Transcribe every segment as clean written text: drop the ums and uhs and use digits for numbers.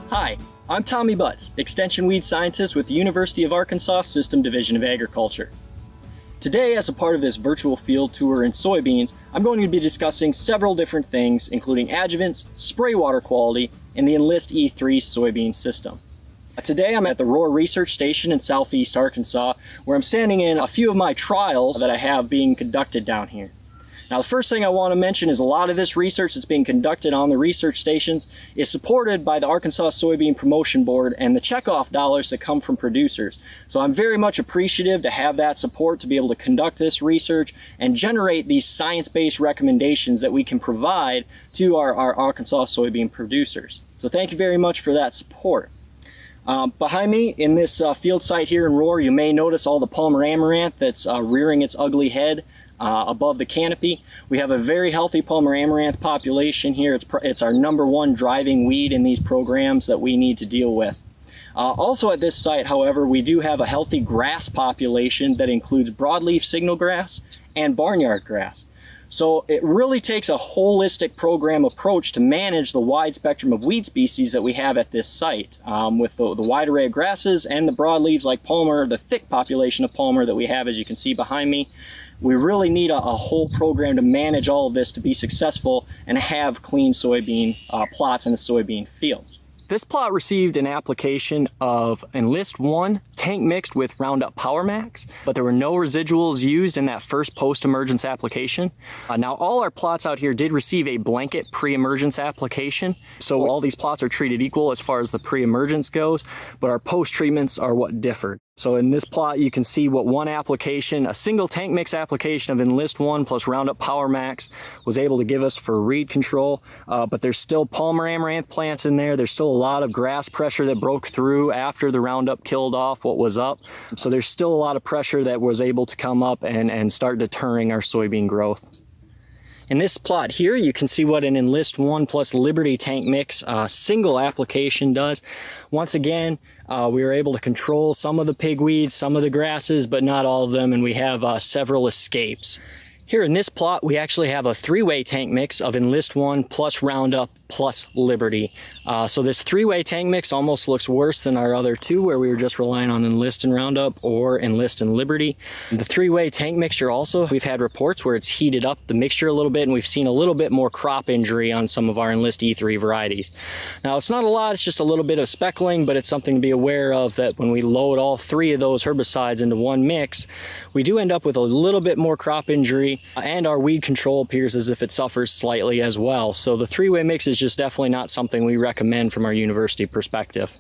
Hi, I'm Tommy Butts, Extension Weed Scientist with the University of Arkansas System Division of Agriculture. Today, as a part of this virtual field tour in soybeans, I'm going to be discussing several different things, including adjuvants, spray water quality, and the Enlist E3 soybean system. Today, I'm at the Rohr Research Station in southeast Arkansas, where I'm standing in a few of my trials that I have being conducted down here. Now, the first thing I want to mention is a lot of this research that's being conducted on the research stations is supported by the Arkansas Soybean Promotion Board and the checkoff dollars that come from producers. So I'm very much appreciative to have that support to be able to conduct this research and generate these science-based recommendations that we can provide to our Arkansas soybean producers. So thank you very much for that support. Behind me in this field site here in Rohr, you may notice all the Palmer amaranth that's rearing its ugly head above the canopy. We have a very healthy Palmer amaranth population here. It's our #1 driving weed in these programs that we need to deal with. Also at this site, however, we do have a healthy grass population that includes broadleaf signal grass and barnyard grass. So it really takes a holistic program approach to manage the wide spectrum of weed species that we have at this site, with the wide array of grasses and the broadleaves like Palmer, the thick population of Palmer that we have, as you can see behind me. We really need a whole program to manage all of this to be successful and have clean soybean plots in a soybean field. This plot received an application of Enlist 1 tank mixed with Roundup Power Max, but there were no residuals used in that first post-emergence application. Now all our plots out here did receive a blanket pre-emergence application, so all these plots are treated equal as far as the pre-emergence goes, but our post-treatments are what differed. So in this plot you can see what one application, a single tank mix application of Enlist 1 plus Roundup Power Max was able to give us for weed control, but there's still Palmer amaranth plants in there. There's still a lot of grass pressure that broke through after the Roundup killed off what was up. So there's still a lot of pressure that was able to come up and start deterring our soybean growth. In this plot here, you can see what an Enlist 1 plus Liberty tank mix single application does. Once again, we were able to control some of the pigweeds, some of the grasses, but not all of them, and we have several escapes. Here in this plot, we actually have a 3-way tank mix of Enlist 1 plus Roundup plus Liberty. So this 3-way tank mix almost looks worse than our other 2 where we were just relying on Enlist and Roundup or Enlist and Liberty. The 3-way tank mixture also, we've had reports where it's heated up the mixture a little bit, and we've seen a little bit more crop injury on some of our Enlist E3 varieties. Now it's not a lot, it's just a little bit of speckling, but it's something to be aware of that when we load all 3 of those herbicides into one mix, we do end up with a little bit more crop injury, and our weed control appears as if it suffers slightly as well. So the 3-way mix is just definitely not something we recommend from our university perspective.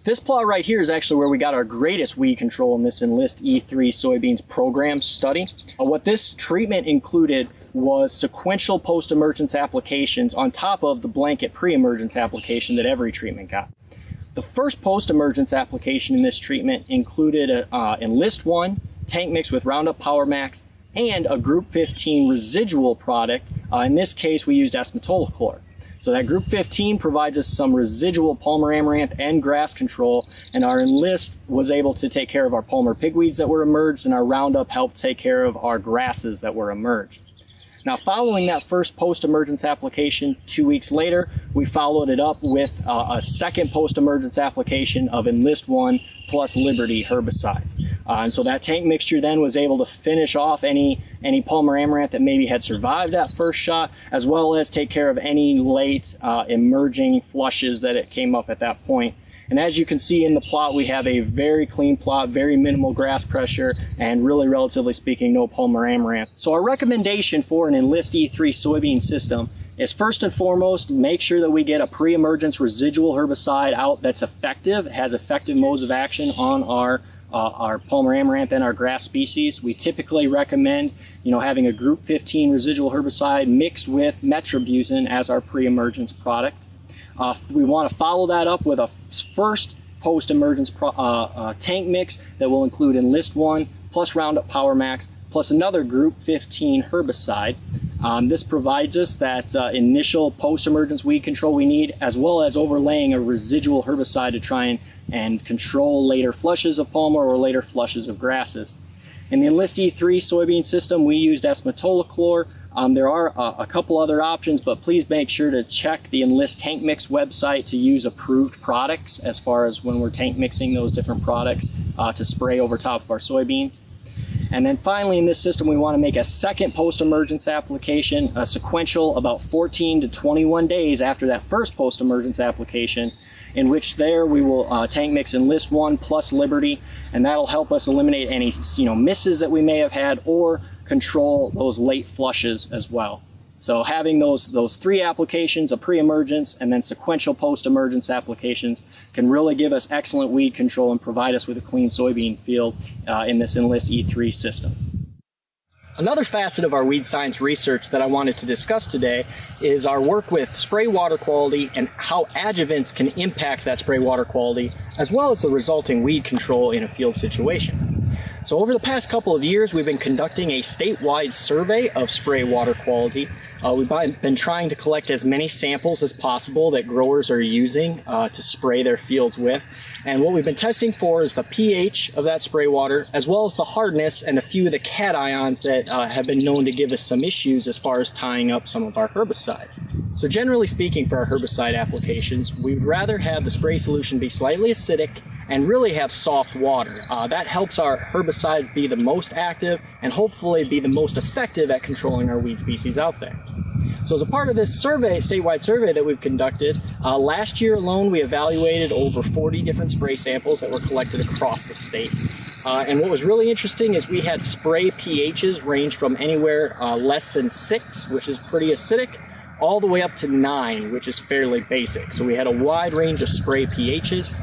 This plot right here is actually where we got our greatest weed control in this Enlist E3 soybeans program study. What this treatment included was sequential post-emergence applications on top of the blanket pre-emergence application that every treatment got. The first post-emergence application in this treatment included Enlist 1 tank mix with Roundup Power Max and a Group 15 residual product. In this case, we used esmetolochlor. So that Group 15 provides us some residual Palmer amaranth and grass control, and our Enlist was able to take care of our Palmer pigweeds that were emerged, and our Roundup helped take care of our grasses that were emerged. Now, following that first post-emergence application 2 weeks later, we followed it up with a second post-emergence application of Enlist 1 plus Liberty herbicides. And so that tank mixture then was able to finish off any Palmer amaranth that maybe had survived that first shot, as well as take care of any late emerging flushes that it came up at that point. And as you can see in the plot, we have a very clean plot, very minimal grass pressure, and really, relatively speaking, no Palmer amaranth. So our recommendation for an Enlist E3 soybean system is first and foremost, make sure that we get a pre-emergence residual herbicide out that's effective, has effective modes of action on our Palmer amaranth and our grass species. We typically recommend, having a Group 15 residual herbicide mixed with metribuzin as our pre-emergence product. We want to follow that up with a first post-emergence tank mix that will include Enlist 1 plus Roundup Power Max plus another Group 15 herbicide. This provides us that initial post-emergence weed control we need, as well as overlaying a residual herbicide to try and control later flushes of Palmer or later flushes of grasses. In the Enlist E3 soybean system, we used esmetolochlor There are a couple other options, but please make sure to check the Enlist tank mix website to use approved products as far as when we're tank mixing those different products to spray over top of our soybeans. And then finally in this system, we want to make a second post-emergence application, a sequential about 14 to 21 days after that first post-emergence application, in which there we will tank mix Enlist 1 plus Liberty, and that'll help us eliminate any misses that we may have had or control those late flushes as well. So having those three applications, a pre-emergence and then sequential post-emergence applications, can really give us excellent weed control and provide us with a clean soybean field in this Enlist E3 system. Another facet of our weed science research that I wanted to discuss today is our work with spray water quality and how adjuvants can impact that spray water quality, as well as the resulting weed control in a field situation. So over the past couple of years, we've been conducting a statewide survey of spray water quality. We've been trying to collect as many samples as possible that growers are using to spray their fields with. And what we've been testing for is the pH of that spray water, as well as the hardness and a few of the cations that have been known to give us some issues as far as tying up some of our herbicides. So generally speaking, for our herbicide applications, we'd rather have the spray solution be slightly acidic and really have soft water. That helps our herbicides be the most active and hopefully be the most effective at controlling our weed species out there. So as a part of this survey, statewide survey that we've conducted, last year alone we evaluated over 40 different spray samples that were collected across the state. And what was really interesting is we had spray pHs range from anywhere less than 6, which is pretty acidic, all the way up to 9, which is fairly basic. So we had a wide range of spray pHs.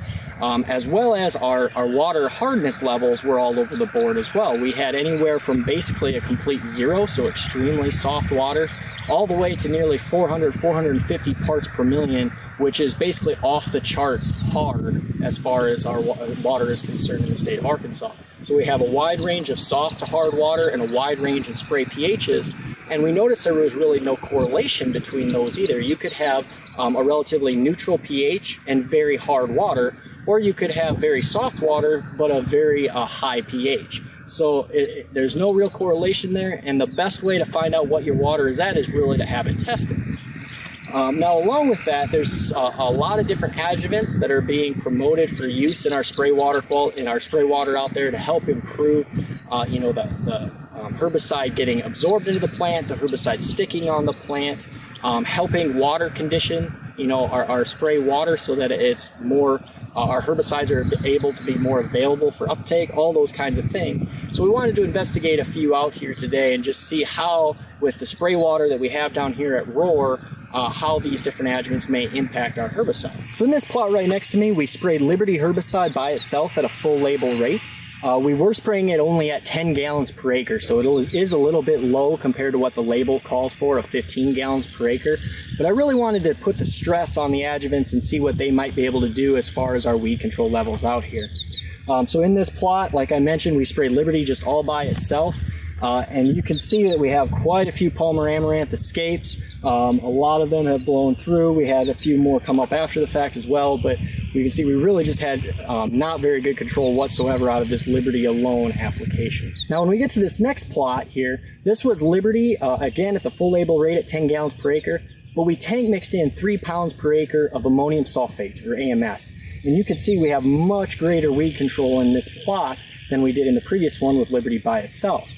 As well as our water hardness levels were all over the board as well. We had anywhere from basically a complete 0, so extremely soft water, all the way to nearly 400, 450 parts per million, which is basically off the charts hard as far as our water is concerned in the state of Arkansas. So we have a wide range of soft to hard water and a wide range in spray pHs. And we noticed there was really no correlation between those either. You could have a relatively neutral pH and very hard water, or you could have very soft water but a very high pH. So there's no real correlation there, and the best way to find out what your water is at is really to have it tested. Now, along with that, there's a lot of different adjuvants that are being promoted for use in our spray water out there to help improve, the herbicide getting absorbed into the plant, the herbicide sticking on the plant, helping water condition our spray water so that it's more, our herbicides are able to be more available for uptake, all those kinds of things. So we wanted to investigate a few out here today and just see how, with the spray water that we have down here at Roar, how these different adjuvants may impact our herbicide. So in this plot right next to me, we sprayed Liberty herbicide by itself at a full label rate. We were spraying it only at 10 gallons per acre, so it is a little bit low compared to what the label calls for of 15 gallons per acre. But I really wanted to put the stress on the adjuvants and see what they might be able to do as far as our weed control levels out here. So in this plot, like I mentioned, we sprayed Liberty just all by itself. And you can see that we have quite a few Palmer amaranth escapes. A lot of them have blown through. We had a few more come up after the fact as well, but you can see we really just had not very good control whatsoever out of this Liberty alone application. Now when we get to this next plot here, this was Liberty, again at the full label rate at 10 gallons per acre, but we tank mixed in 3 pounds per acre of ammonium sulfate, or AMS. And you can see we have much greater weed control in this plot than we did in the previous one with Liberty by itself.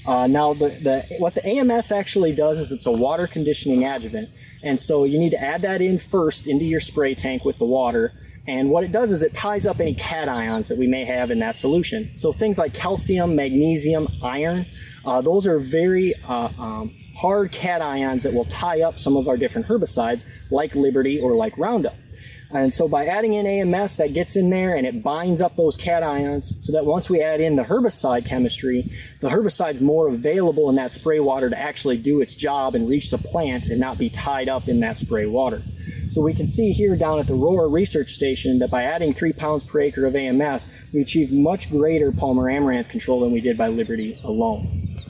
Now, what the AMS actually does is it's a water conditioning adjuvant, and so you need to add that in first into your spray tank with the water, and what it does is it ties up any cations that we may have in that solution. So things like calcium, magnesium, iron, those are very hard cations that will tie up some of our different herbicides like Liberty or like Roundup. And so by adding in AMS, that gets in there and it binds up those cations so that once we add in the herbicide chemistry, the herbicide's more available in that spray water to actually do its job and reach the plant and not be tied up in that spray water. So we can see here down at the Roar Research Station that by adding 3 pounds per acre of AMS, we achieved much greater Palmer amaranth control than we did by Liberty alone.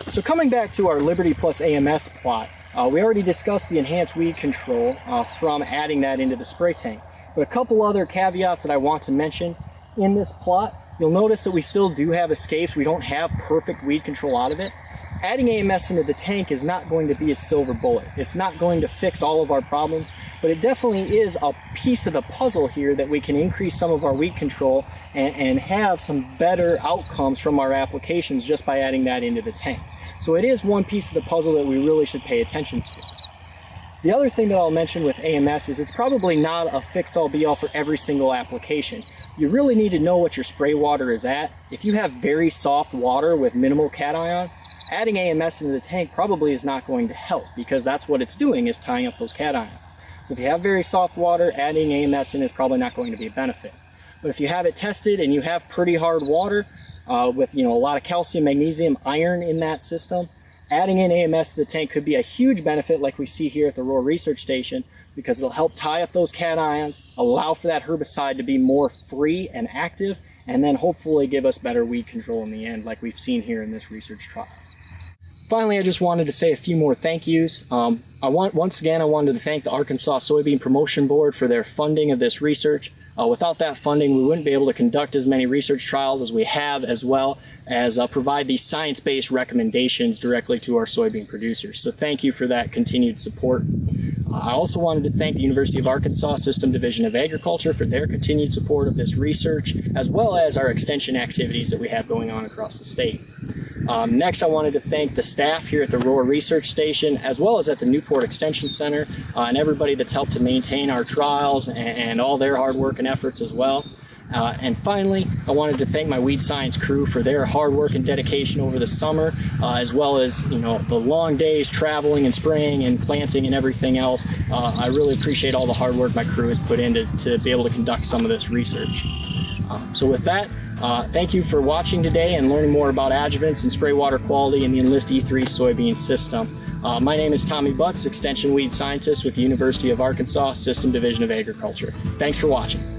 So coming back to our Liberty plus AMS plot, we already discussed the enhanced weed control from adding that into the spray tank. But a couple other caveats that I want to mention in this plot. You'll notice that we still do have escapes. We don't have perfect weed control out of it. Adding AMS into the tank is not going to be a silver bullet. It's not going to fix all of our problems, but it definitely is a piece of the puzzle here that we can increase some of our weed control and have some better outcomes from our applications just by adding that into the tank. So it is one piece of the puzzle that we really should pay attention to. The other thing that I'll mention with AMS is it's probably not a fix-all be-all for every single application. You really need to know what your spray water is at. If you have very soft water with minimal cations, adding AMS into the tank probably is not going to help, because that's what it's doing, is tying up those cations. So if you have very soft water, adding AMS in is probably not going to be a benefit. But if you have it tested and you have pretty hard water with a lot of calcium, magnesium, iron in that system, adding in AMS to the tank could be a huge benefit, like we see here at the Rural Research Station, because it'll help tie up those cations, allow for that herbicide to be more free and active, and then hopefully give us better weed control in the end, like we've seen here in this research trial. Finally, I just wanted to say a few more thank yous. Once again, I wanted to thank the Arkansas Soybean Promotion Board for their funding of this research. Without that funding, we wouldn't be able to conduct as many research trials as we have, as well as provide these science-based recommendations directly to our soybean producers. So thank you for that continued support. I also wanted to thank the University of Arkansas System Division of Agriculture for their continued support of this research, as well as our extension activities that we have going on across the state. Next, I wanted to thank the staff here at the Rural Research Station, as well as at the Newport Extension Center, and everybody that's helped to maintain our trials and all their hard work and efforts as well. And finally, I wanted to thank my weed science crew for their hard work and dedication over the summer, as well as the long days traveling and spraying and planting and everything else. I really appreciate all the hard work my crew has put in to be able to conduct some of this research. So with that, thank you for watching today and learning more about adjuvants and spray water quality in the Enlist E3 soybean system. My name is Tommy Butts, Extension Weed Scientist with the University of Arkansas System Division of Agriculture. Thanks for watching.